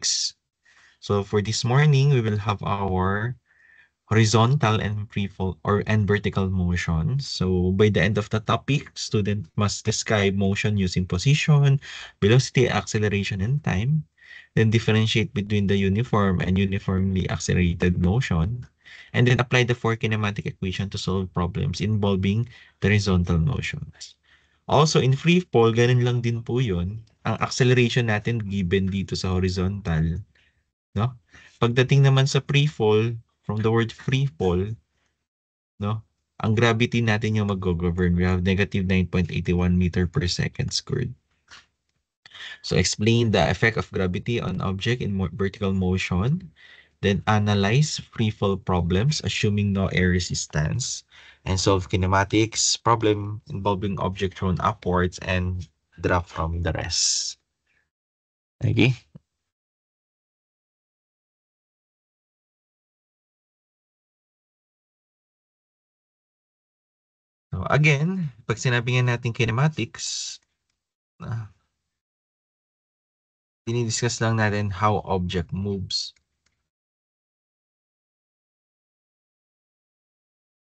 kinematics. So for this morning, we will have our horizontal and freefall and vertical motion. So by the end of the topic, student must describe motion using position, velocity, acceleration, and time. Then differentiate between the uniform and uniformly accelerated motion. And then apply the four kinematic equation to solve problems involving the horizontal motions. Also, in free fall, ganun lang din po yun. Ang acceleration natin given dito sa horizontal, no? Pagdating naman sa free fall, from the word free fall, no? Ang gravity natin yung mag-govern. We have negative 9.81 meter per second squared. So explain the effect of gravity on object in vertical motion. Then analyze free fall problems assuming no air resistance. And solve kinematics problem involving object thrown upwards and drop from the rest. Okay? So again, pag sinabi nga natin kinematics, dinidiscuss lang natin how object moves.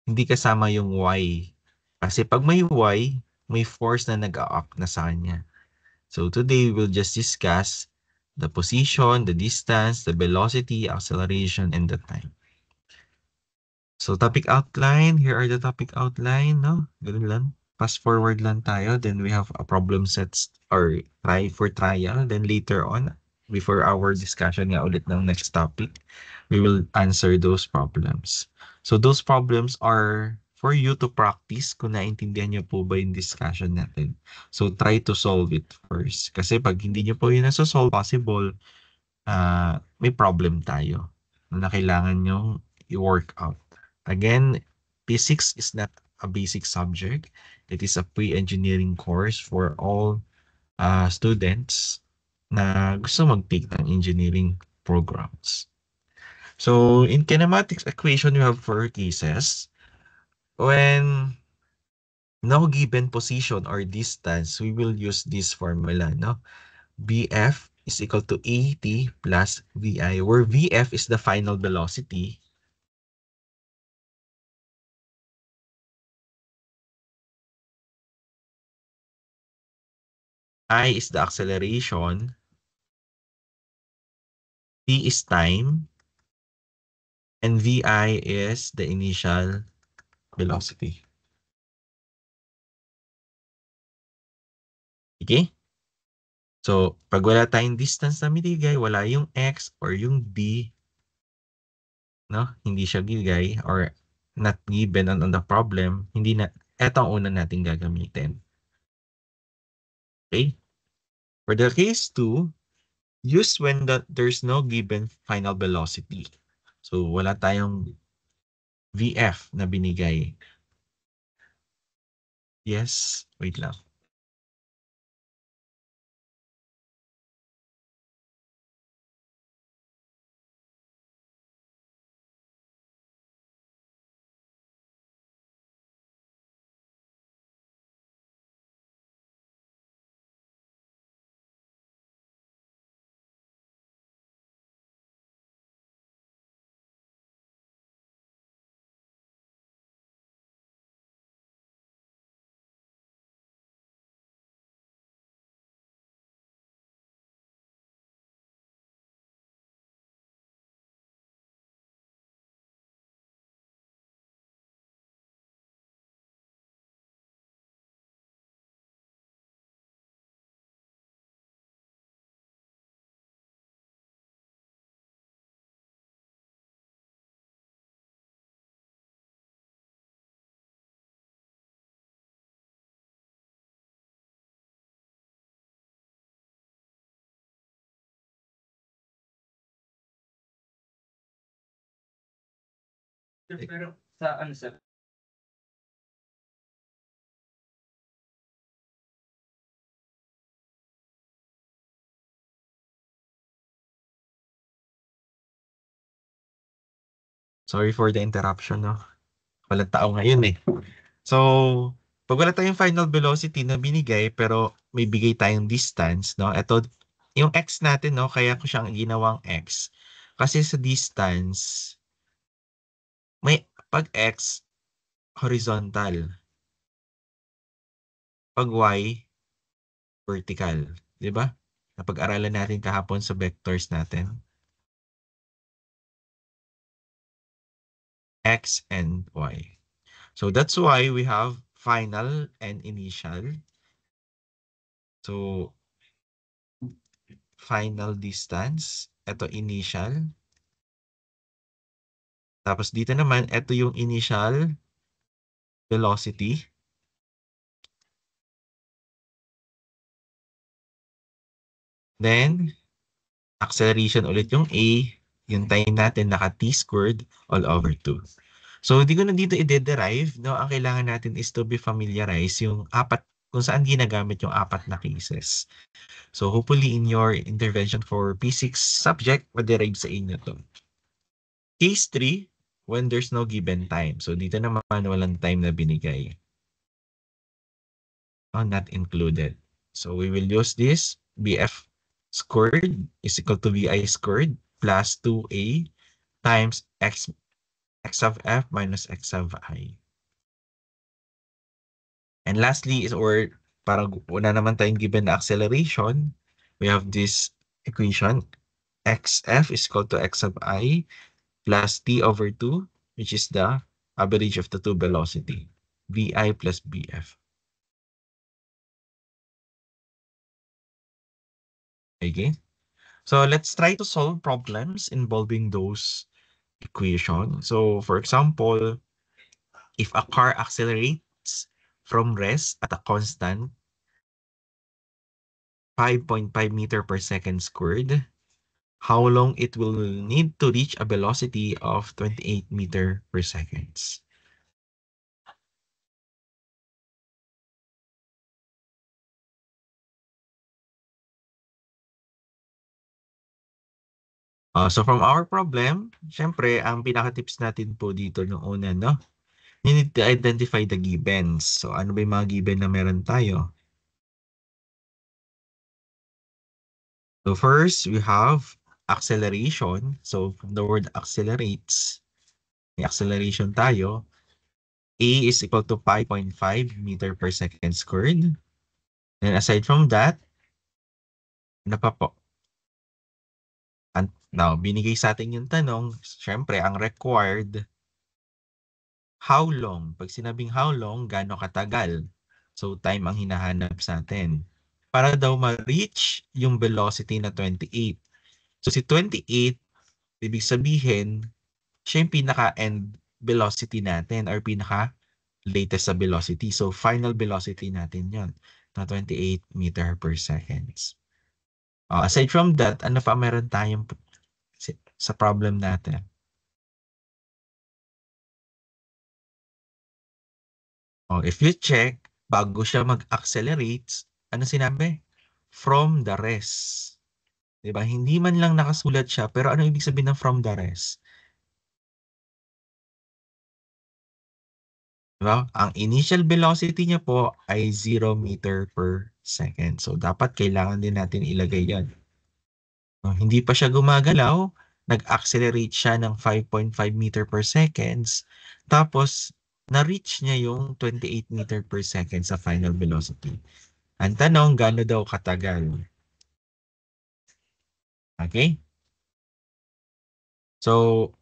Hindi kasama yung Y. Kasi pag may Y, may force na nag-a-act na sa kanya. So today, we'll just discuss the position, the distance, the velocity, acceleration, and the time. So topic outline, here are the topic outline, no? Ganun lang. Fast forward lang tayo, then we have a problem sets or try for trial. Then later on, before our discussion nga ulit ng next topic, we will answer those problems. So those problems are for you to practice kung naintindihan niyo po ba yung discussion natin. So try to solve it first. Kasi pag hindi niyo po yun nasa-solve, possible, may problem tayo na kailangan nyo i-work out. Again, physics is not a basic subject. It is a pre-engineering course for all students na gusto mag-take ng engineering programs. So, in kinematics equation, you have four cases. When no given position or distance, we will use this formula, no? Bf is equal to AT plus VI, where Vf is the final velocity. I is the acceleration. T is time. And VI is the initial velocity. Okay? So, pag wala tayong distance na binigay, wala yung X or yung B, no? Hindi siya bigay or not given on the problem, hindi na, eto ang una natin gagamitin. Okay? For the case 2, use when there's no given final velocity. So, wala tayong VF na binigay. Yes, wait lang. Pero sa ano sir? Sorry for the interruption, no? Walang tao ngayon eh. So, pag wala tayong final velocity na binigay pero may bigay tayong distance, no? Ito, yung x natin, no, kaya ko siyang ginawang x. Kasi sa distance, pag x, horizontal. Pag y, vertical. Di ba? Napag-aralan natin kahapon sa vectors natin. X and y. So that's why we have final and initial. So, final distance. Ito initial. Tapos dito naman, ito yung initial velocity. Then, acceleration ulit yung A. Yung time natin naka t squared all over 2. So, hindi ko na dito i-derive. No? Ang kailangan natin is to be familiarize yung kung saan ginagamit yung apat na cases. So, hopefully in your intervention for P6 subject, ma-derive sa inyo to. Case 3, when there's no given time. So, dito naman walang time na binigay. Oh, not included. So, we will use this. BF squared is equal to VI squared plus 2A times X of F minus X of I. And lastly is, or parang una naman tayong given na acceleration, we have this equation, XF is equal to X of I plus T over 2, which is the average of the two velocity, VI plus BF. Okay? So let's try to solve problems involving those equations. So for example, if a car accelerates from rest at a constant 5.5 meter per second squared, how long it will need to reach a velocity of 28 meter per seconds. So from our problem, syempre, ang pinaka-tips natin po dito nung una, no? You need to identify the givens. So ano ba yung mga given na meron tayo? So first, we have acceleration. So from the word accelerates, may acceleration tayo. A is equal to 5.5 meter per second squared. And aside from that, ano pa po? Now, binigay sa atin yung tanong, syempre, ang required, how long? Pag sinabing how long, gaano katagal? So, time ang hinahanap sa atin. Para daw ma-reach yung velocity na 28. So, si 28, ibig sabihin, siya yung pinaka-end velocity natin or pinaka-latest sa velocity. So, final velocity natin yon na 28 meter per seconds. Aside from that, ano pa meron tayong sa problem natin? If you check, bago siya mag-accelerate, ano sinabi? From the rest. Diba? Hindi man lang nakasulat siya, pero ano ibig sabihin ng from the rest? Diba? Ang initial velocity niya po ay 0 meter per second. So, dapat kailangan din natin ilagay yan. Hindi pa siya gumagalaw, nag-accelerate siya ng 5.5 meter per seconds, tapos na-reach niya yung 28 meter per second sa final velocity. Ang tanong, gaano daw katagal? Okay? So,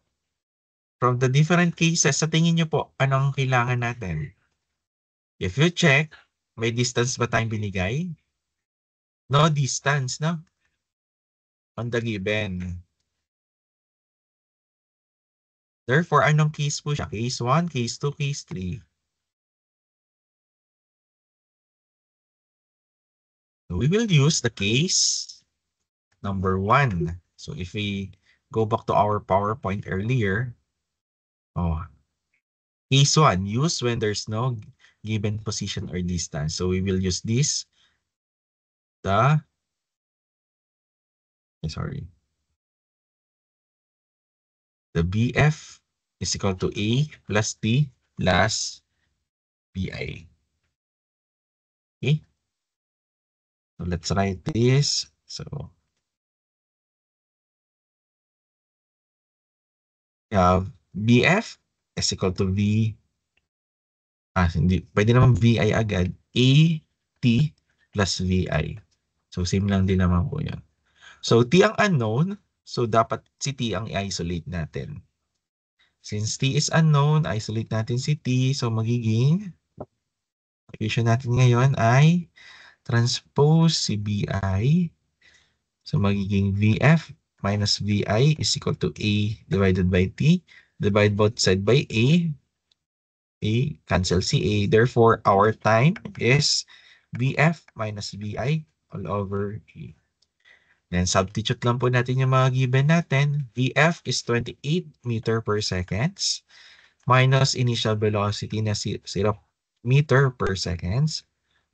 from the different cases, sa tingin niyo po, anong kailangan natin? If you check, may distance ba tayong binigay? No distance, no? On the given. Therefore, anong case po siya? Case 1, case 2, case 3. So we will use the case number 1. So if we go back to our PowerPoint earlier, case 1, use when there's no given position or distance. So we will use this, the BF is equal to A plus T plus BI. Okay? So let's write this. So BF is equal to hindi. Pwede naman VI agad. AT plus VI. So, same lang din naman po yun. So, T ang unknown. So, dapat si T ang i-isolate natin. Since T is unknown, isolate natin si T. So, magiging equation natin ngayon ay transpose si BI. So, magiging VF minus VI is equal to A divided by T. Divide both side by A. A, cancel si A. Therefore, our time is VF minus VI all over A. Then, substitute lang po natin yung mga given natin. VF is 28 meter per seconds minus initial velocity na 0 meter per seconds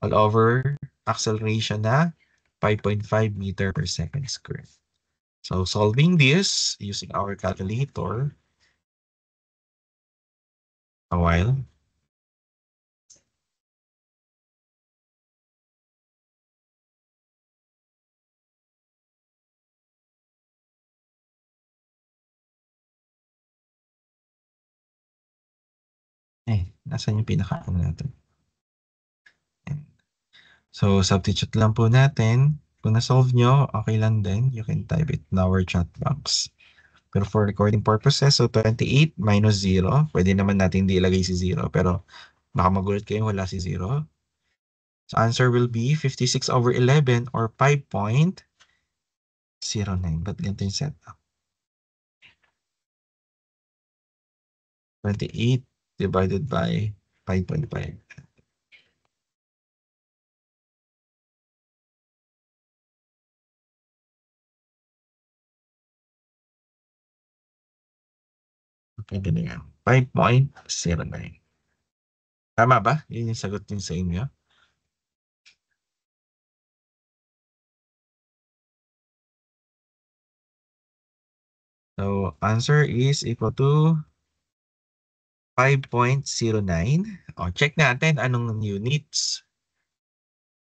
all over acceleration na 5.5 meter per second squared. So, solving this using our calculator, a while. Nasaan yung pinaka-ano natin? So, substitute lang po natin. Kung na-solve nyo, okay lang din. You can type it in our chat box. Pero for recording purposes, so 28 minus 0. Pwede naman natin di ilagay si 0. Pero baka magulat kayo wala si 0. So, answer will be 56 over 11 or 5.09. Ba't ganito yung setup? 28 divided by 5.5. Okay, ganyan. 5.09. Tama ba? Yun yung sagot din sa inyo. So, answer is equal to 5.09. O, check natin anong units.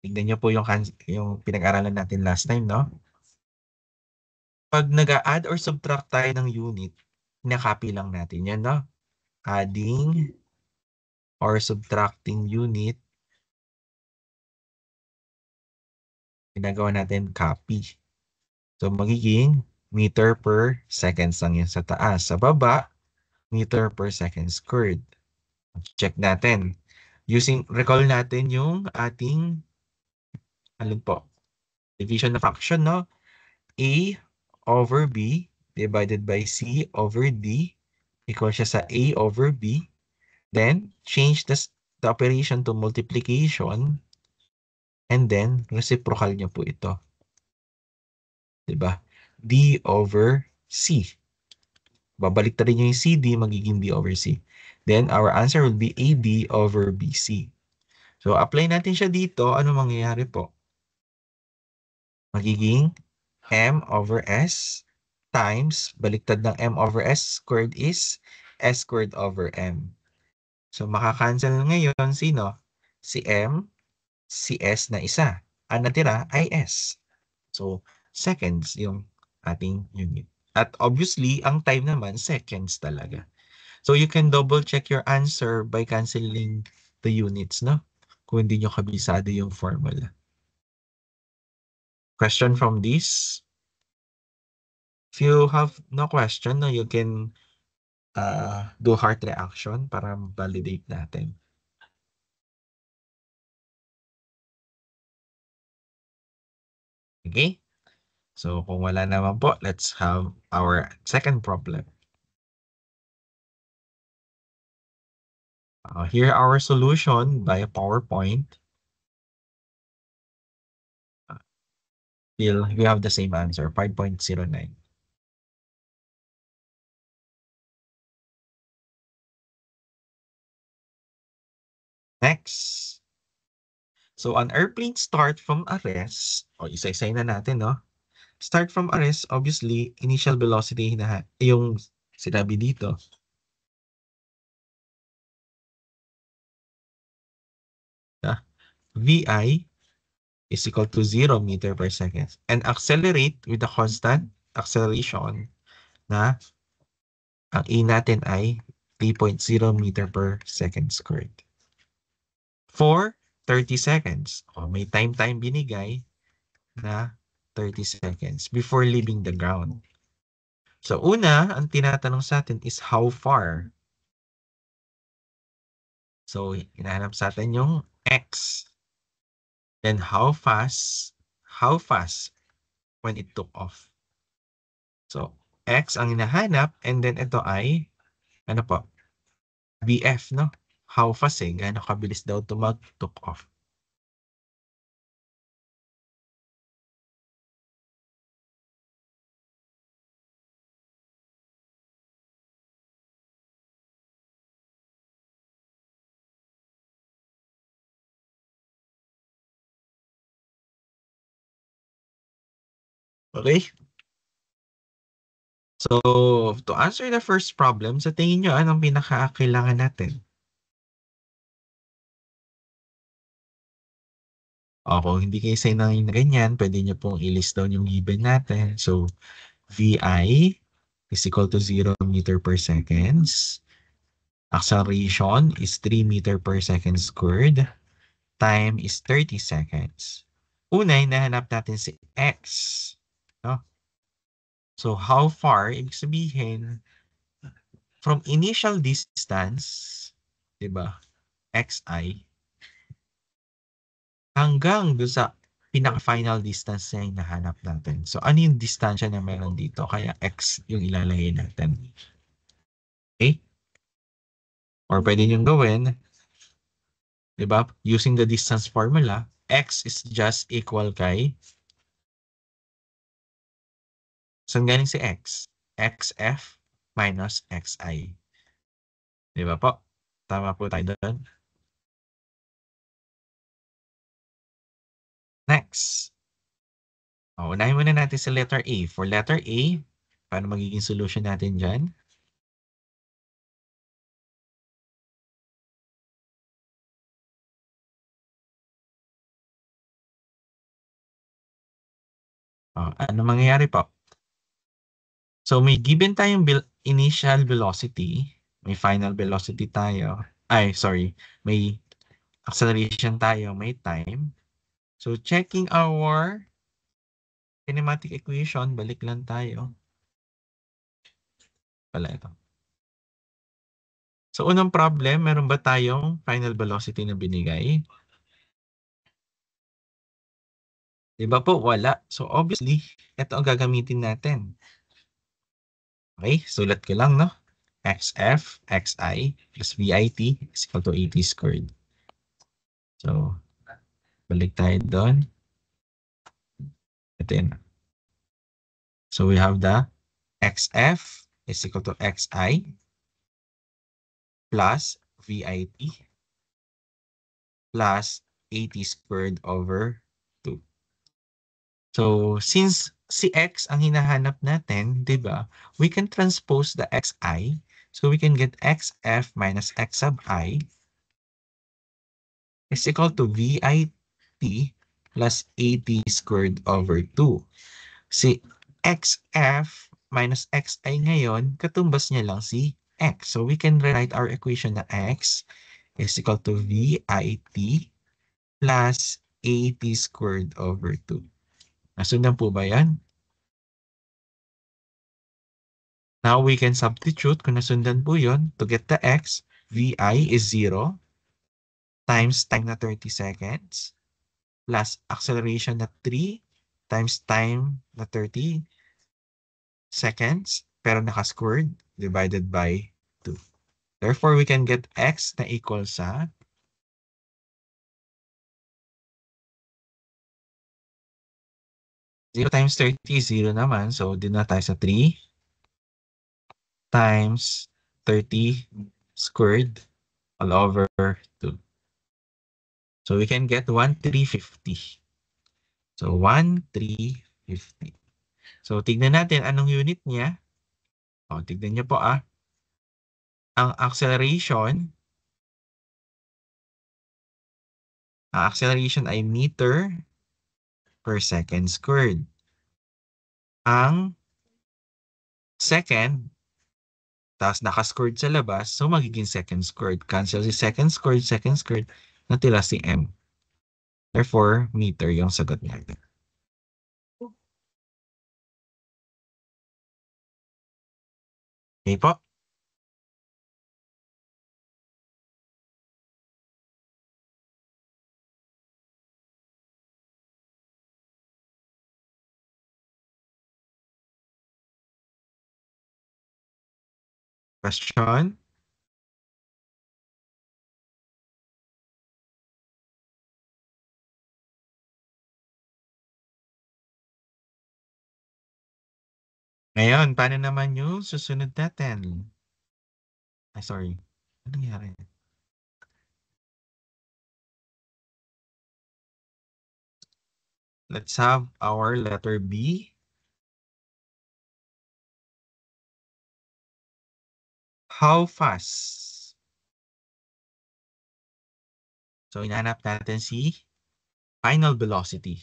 Tignan nyo po yung pinag-aralan natin last time, no? Pag nag-add or subtract tayo ng unit, kinakopy lang natin yan, no? Adding or subtracting unit, ginagawa natin copy. So, magiging meter per seconds lang yan sa taas. Sa baba, meter per second squared. Check natin. Recall natin yung ating, alin po, division na fraction, no? A over B divided by C over D equal siya sa A over B. Then, change the operation to multiplication and then reciprocal niyo po ito. Diba? D over C. Babalik rin niyo yung CD, magiging D over C. Then, our answer will be AD over BC. So, apply natin siya dito. Ano mangyayari po? Magiging M over S times, baliktad ng M over S squared is S squared over M. So, makakancel ngayon sino? Si M, si S na isa. Ang natira ay S. So, seconds yung ating unit. At obviously, ang time naman, seconds talaga. So, you can double check your answer by canceling the units, no? Kung hindi nyo kabisado yung formula. Question from this? If you have no question, no, you can do heart reaction para validate natin. Okay? So, kung wala naman po, let's have our second problem. Here our solution by PowerPoint. Still, we have the same answer, 5.09. Next. So, an airplane start from a rest. Isa-isay na natin, no? Start from a rest, obviously, initial velocity na yung sinabi dito. VI is equal to 0 meter per second. And accelerate with the constant acceleration na Ang E natin ay 3.0 meter per second squared. For 30 seconds. O, may time binigay na 30 seconds before leaving the ground. So, una, ang tinatanong sa atin is how far. So, hinahanap sa atin yung X. Then, how fast when it took off. So, X ang hinahanap, and then ito ay, ano po, BF, no? How fast gaano kabilis daw ito mag-took off. Okay? So, to answer the first problem, sa tingin nyo, anong pinakakailangan natin? O, kung hindi kayo sanay na ganyan, pwede nyo pong i-list down yung given natin. So, VI is equal to 0 meter per seconds. Acceleration is 3 meter per second squared. Time is 30 seconds. Una, hinahanap natin si X. No? So, how far? Ibig sabihin, from initial distance, di ba, xi, hanggang doon sa pinaka-final distance na hinahanap natin. So, ano yung distansya na meron dito? Kaya x yung ilalagay natin. Okay? Or pwede nyo gawin, di ba, using the distance formula, x is just equal kay, saan galing si x? xf minus xi. Di ba po? Tama po tayo doon. Next. Unahin muna natin sa letter A. For letter A, paano magiging solution natin dyan? Ano mangyayari po? So may given tayong initial velocity, may final velocity tayo. May acceleration tayo, may time. So checking our kinematic equation, balik lang tayo. Pala ito. So unang problem, meron ba tayong final velocity na binigay? Diba po? Wala. So obviously, ito ang gagamitin natin. Okay, sulat ko lang, no? XF, XI, plus VIT is equal to AT squared. So, balik tayo doon. Ito yun. So, we have the XF is equal to XI plus VIT plus AT squared over 2. So, since si X ang hinahanap natin, di ba, we can transpose the XI. So, we can get XF minus X sub I is equal to VIT plus AT squared over 2. Si XF minus XI ngayon, katumbas niya lang si X. So, we can rewrite our equation na X is equal to VIT plus AT squared over 2. Nasundan po ba yan? Now, we can substitute kung nasundan po yun. To get the X, VI is 0 times time na 30 seconds plus acceleration na 3 times time na 30 seconds pero naka-squared divided by 2. Therefore, we can get x na equal sa 0 times 30 is 0 naman. So, din na tayo sa 3 times 30 squared all over 2. So, we can get 1,350. So, 1,350. So, tignan natin anong unit niya. Tignan niyo po Ang acceleration ay meter per second squared. Ang second tapos naka-scored sa labas, so magiging second scored. Cancel si second scored, natira si M. Therefore, meter yung sagot natin. Okay po? Question? Ngayon, paano naman yung susunod natin? Ay, sorry. Ano nangyari? Let's have our letter B. How fast? So, inahanap natin si final velocity.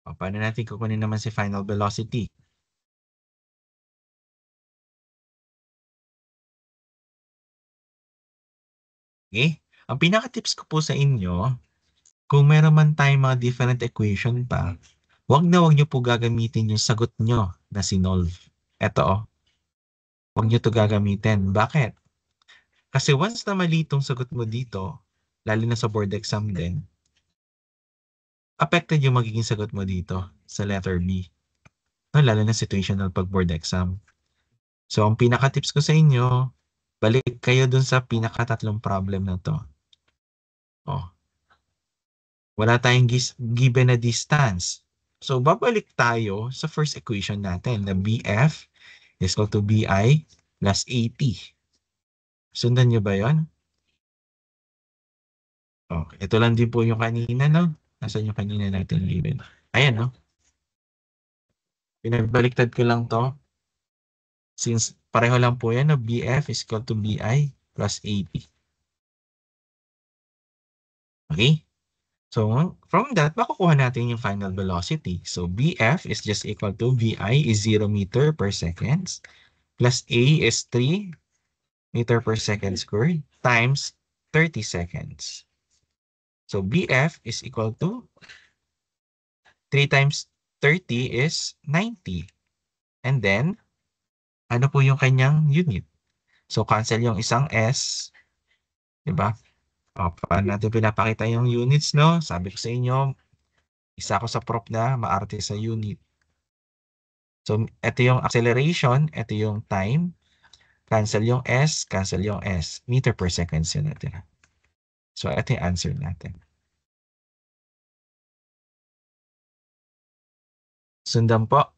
O, paano natin kukunin naman si final velocity? Okay? Ang pinaka-tips ko po sa inyo, kung meron man tayong mga different equation pa, wag niyo po gagamitin yung sagot nyo na sinolve. Ito wag niyo to gagamitin. Bakit? Kasi once na mali itong sagot mo dito, lalo na sa board exam din, affected yung magiging sagot mo dito sa letter B. No, lalo na situational pag board exam. So, ang pinaka-tips ko sa inyo, balik kayo dun sa pinaka-tatlong problem na to. Oh, wala tayong given na distance. So, babalik tayo sa first equation natin na BF is equal to BI plus AT. Sundan nyo ba yon? Oh, ito lang din po yung kanina, no? Nasaan yung kanina natin given? Ayan, no? Pinabaliktad ko lang to. Since pareho lang po yan, no? BF is equal to BI plus AT. Okay? So, from that, makukuha natin yung final velocity. So, BF is just equal to VI is 0 meter per second plus A is 3 meter per second squared times 30 seconds. So, BF is equal to 3 times 30 is 90. And then, ano po yung kanyang unit? So, cancel yung isang S. Diba? O, paano natin pinapakita yung units, no? Sabi ko sa inyo, isa ako sa prop na maarte sa unit. So, ito yung acceleration, ito yung time. Cancel yung S, cancel yung S. Meter per second yun natin. So, ito yung answer natin. Sundan po.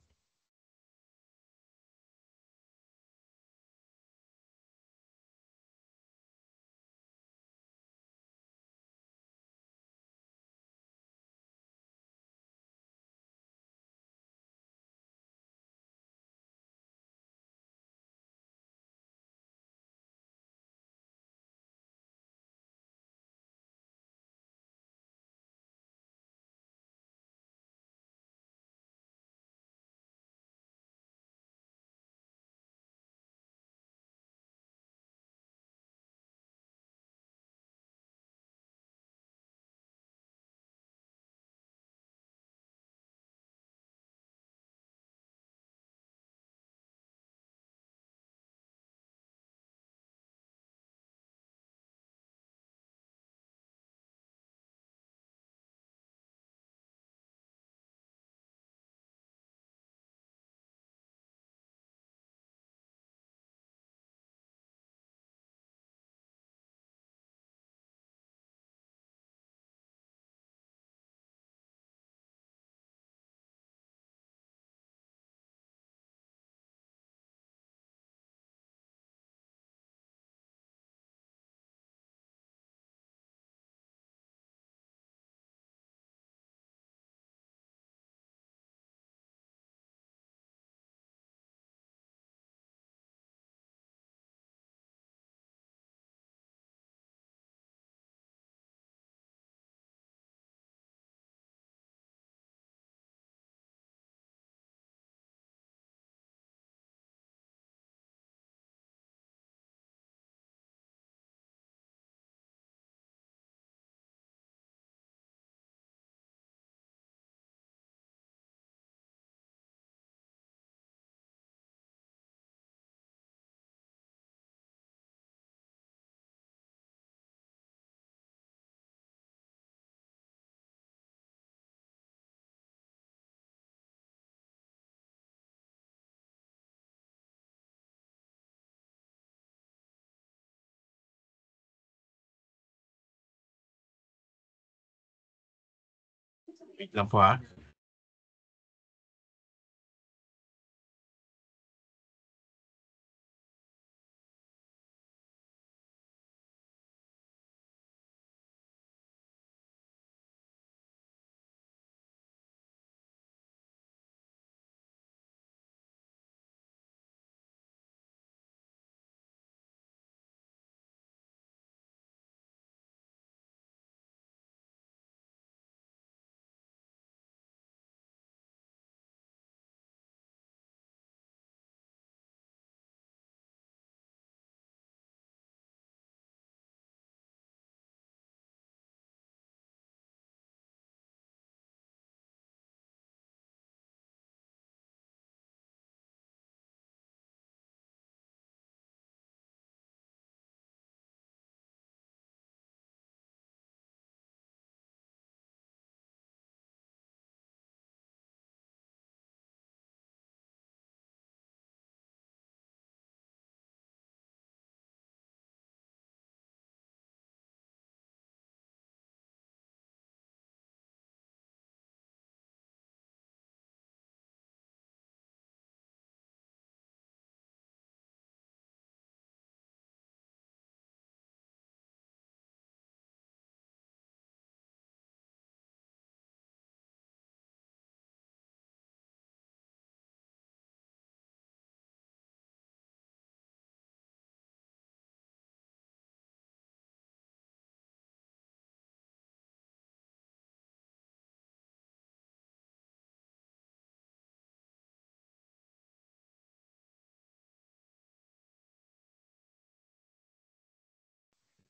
Wait lang po ha.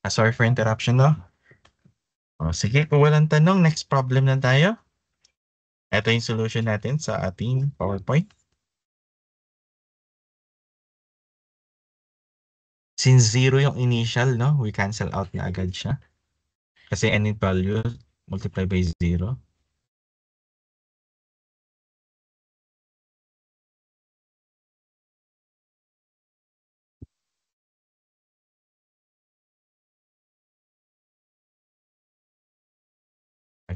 Sorry for interruption, no? Sige, kung walang tanong, next problem na tayo. Ito yung solution natin sa ating PowerPoint. Since 0 yung initial, no, we cancel out na agad siya. Kasi any value multiply by 0.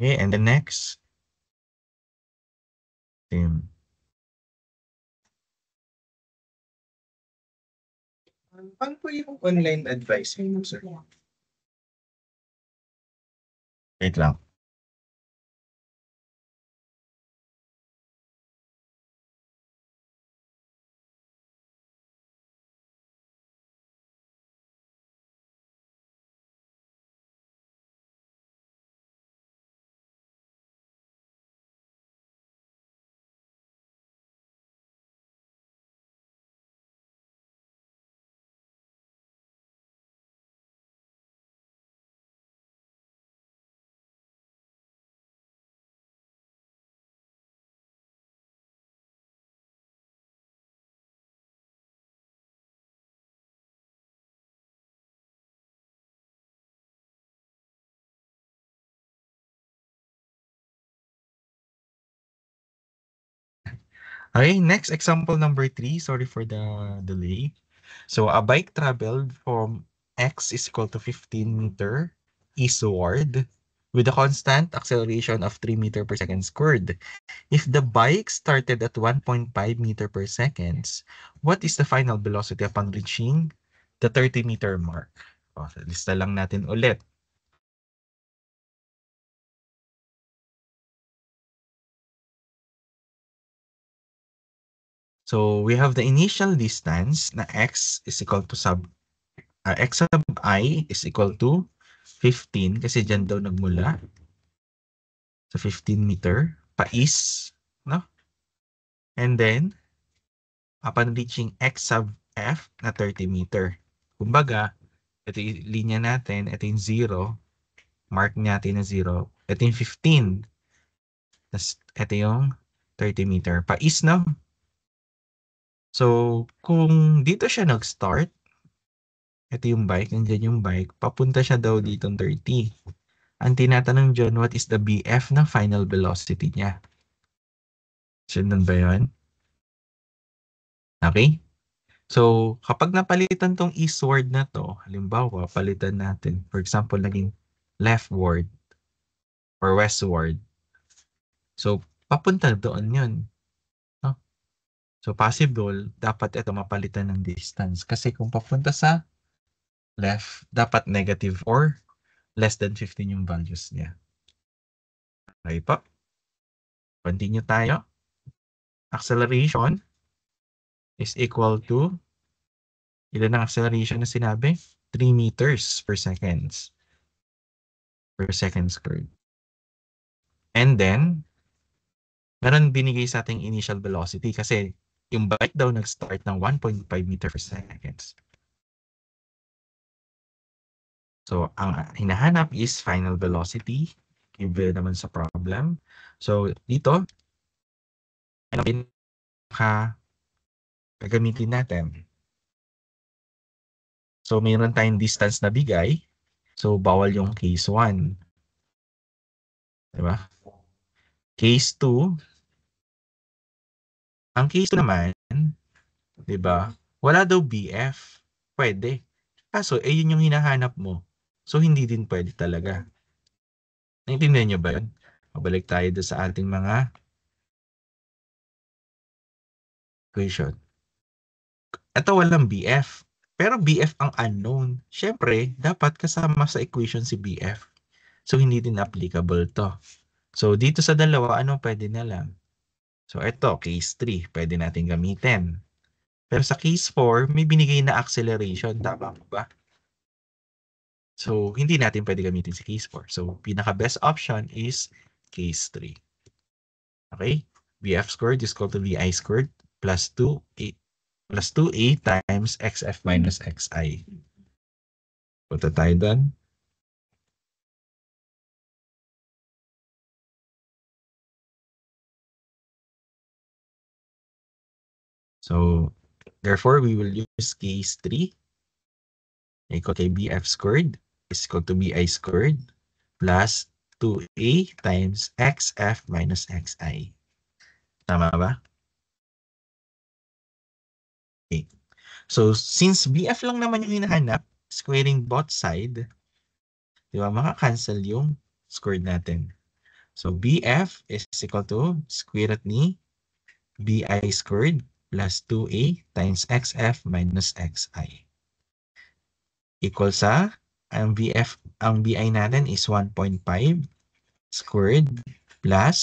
Okay, and the next. Same. Paano po yung online advising mo, sir? Wait lang. Okay, next example number 3. Sorry for the delay. So a bike traveled from x is equal to 15 meter eastward with a constant acceleration of 3 meter per second squared. If the bike started at 1.5 meter per second, what is the final velocity upon reaching the 30 meter mark? Lista lang natin ulit. So we have the initial distance na x is equal to x sub I is equal to 15 kasi dyan daw nagmula sa 15 meter pais, no? And then, upon reaching x sub f na 30 meter. Kumbaga, ito yung linya natin, ito yung 0, mark natin na 0, ito yung 15, tas ito yung 30 meter. Pais, no? So, kung dito siya nag-start, ito yung bike, nandiyan yung bike, papunta siya daw dito 30. Ang tinatanong dyan, what is the BF na final velocity niya? Sundan ba yun? Okay? So, kapag napalitan tong eastward na to, halimbawa, palitan natin, for example, naging leftward or westward. So, papunta doon yun. No? So, possible, dapat ito mapalitan ng distance. Kasi kung papunta sa left, dapat negative or less than 15 yung values niya. Okay po. Continue tayo. Acceleration is equal to, ilan ang acceleration na sinabi? 3 meters per seconds. Per second squared. And then, meron binigay sa ating initial velocity kasi yung bike daw nag-start ng 1.5 meter per seconds. So, ang hinahanap is final velocity given naman sa problem. So, dito, ano gagamitin natin? So, mayroon tayong distance na bigay. So, bawal yung case 1. Diba? Case 2, ang case 2 naman, diba? Wala daw BF. Pwede. Kaso, yun yung hinahanap mo. So, hindi din pwede talaga. Naintindihan nyo ba yun? Mabalik tayo doon sa ating mga equation. Ito walang BF. Pero BF ang unknown. Siyempre, dapat kasama sa equation si BF. So, hindi din applicable to. So, dito sa dalawa, ano pwede na lang? So, ito, case 3, pwede natin gamitin. Pero sa case 4, may binigay na acceleration. Tama ba ba? So, hindi natin pwede gamitin si case 4. So, pinaka-best option is case 3. Okay? BF squared is equal to VI squared plus 2A times XF minus XI. Punta tayo doon. So, therefore, we will use case 3 equal to BF squared is equal to BI squared plus 2A times XF minus XI. Tama ba? Okay. So, since BF lang naman yung hinahanap, squaring both side, di ba, maka-cancel yung squared natin. So, BF is equal to square root ni BI squared plus 2A times XF minus XI. Equal sa, ang BI natin is 1.5 squared plus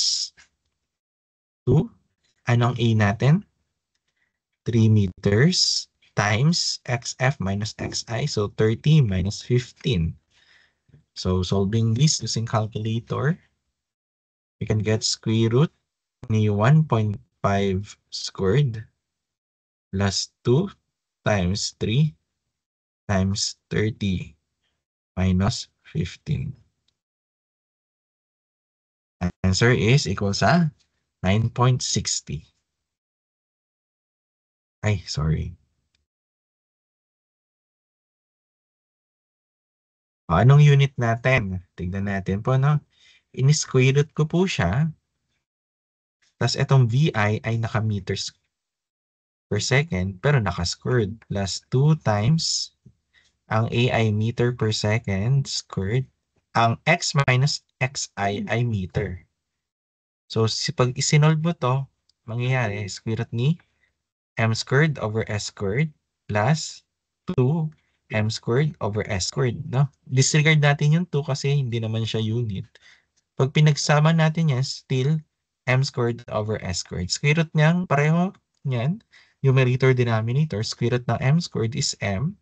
2. Anong A natin? 3 meters times XF minus XI. So, 30 minus 15. So, solving this using calculator, we can get square root ni 1.5 squared plus 2 times 3 times 30 minus 15. Answer is equal sa 9.60. Ay, sorry. Anong unit natin? Tignan natin po, no? In-square root ko po siya. Tapos itong VI ay naka-meters per second, pero naka-squared. Plus 2 times ang A ay meter per second squared. Ang X minus XI ay meter. So, pag isinolve mo to, mangyayari, square root ni M squared over S squared plus 2 M squared over S squared. No? Disregard natin yung 2 kasi hindi naman siya unit. Pag pinagsama natin yan, still M squared over S squared. Square root niyang pareho niyan, numerator denominator, square root ng M squared is M.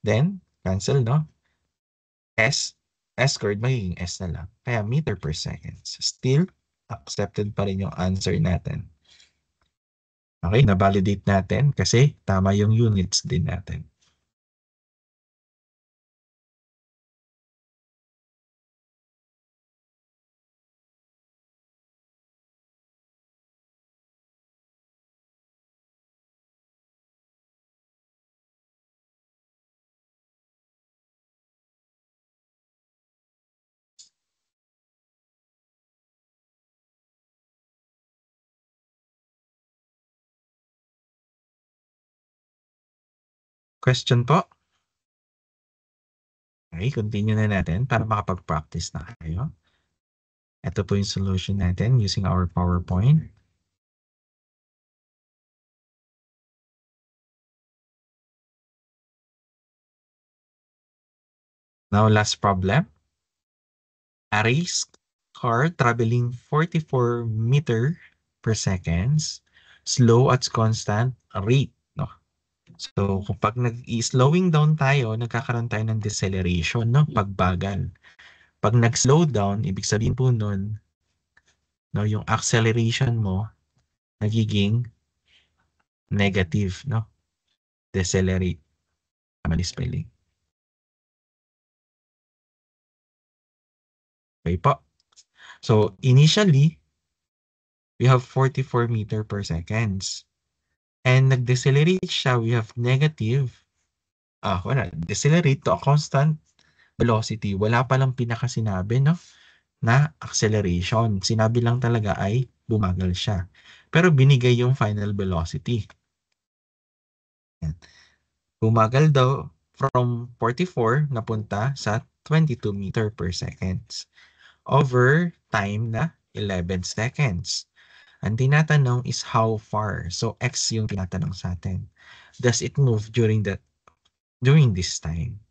Then, cancel, no? S squared magiging S na lang. Kaya meter per second. Still, accepted pa rin yung answer natin. Okay, na-validate natin kasi tama yung units din natin. Question po? Okay, continue na natin para makapag-practice na kayo. Ito po yung solution natin using our PowerPoint. Now, last problem. A race car traveling 44 meter per seconds, slow at constant rate. No? So, kapag nag-slowing down tayo, nagkakaroon tayo ng deceleration, no? Pagbagal. Pag nag-slow down, ibig sabihin po nun, no, yung acceleration mo, nagiging negative, no? Decelerate. Mali spelling. Okay po. So, initially, we have 44 meter per seconds. And nag-decelerate siya, we have negative, decelerate to a constant velocity. Wala palang pinakasinabi, no? Na acceleration. Sinabi lang talaga ay bumagal siya. Pero binigay yung final velocity. Yan. Bumagal daw from 44 napunta sa 22 meter per seconds over time na 11 seconds. Ang tinatanong is how far. So x yung tinatanong sa atin. Does it move during this time?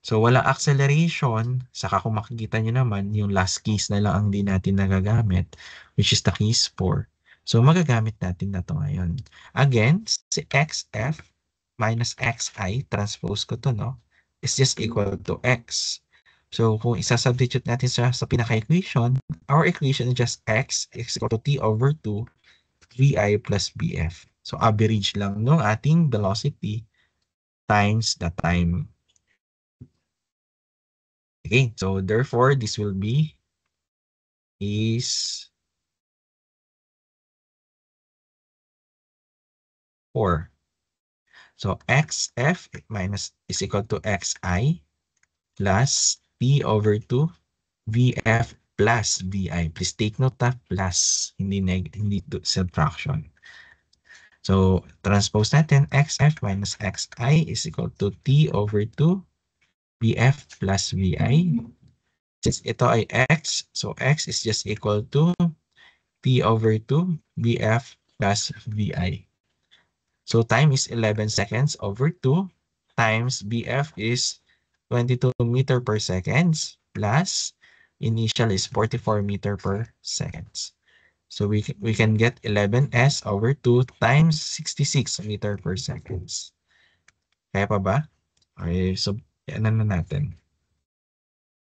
So walang acceleration, saka kung makikita nyo naman, yung last keys na lang ang di natin nagagamit, which is the keys 4. So magagamit natin na to ngayon. Again, si xf minus xi, transpose ko to, no? Is just equal to x. So kung isa-substitute natin sa pinaka-equation, our equation is just x is equal to t over 2 vi plus bf. So average lang no ating velocity times the time. Okay, so therefore, this will be is 4. So xf minus is equal to xi plus p over 2 vf plus vi. Please take note of plus, hindi subtraction. So transpose natin, xf minus xi is equal to t over 2 vf plus vi. Since ito ay x, so x is just equal to t over 2 vf plus vi. So time is 11 seconds over 2 times bf is 22 meter per seconds plus initial is 44 meter per seconds. So we can get 11s over 2 times 66 meter per seconds. Kaya pa ba? Okay, so ano na natin?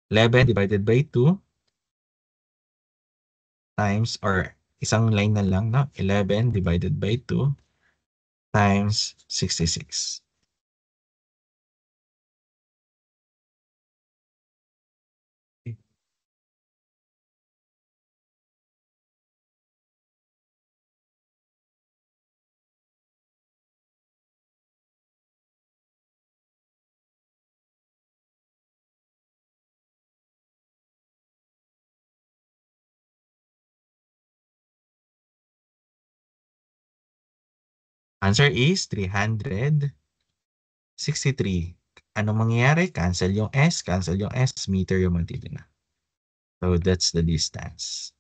11 divided by 2 times, or isang line na lang, no? 11 divided by 2 times 66. Answer is 363. Anong mangyayari? Cancel yung S, meter yung matitira. So that's the distance.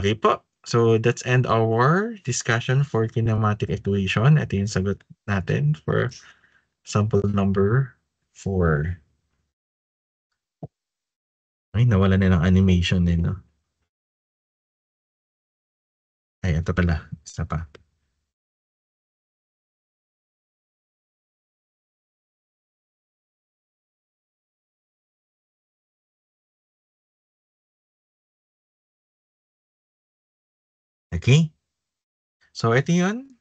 Okay po. So let's end our discussion for kinematic equation. Ito yung sagot natin for sample number 4. Ay, nawala na ng animation eh, no? Ay, ito pala. Isa pa. Okay? So ito yun.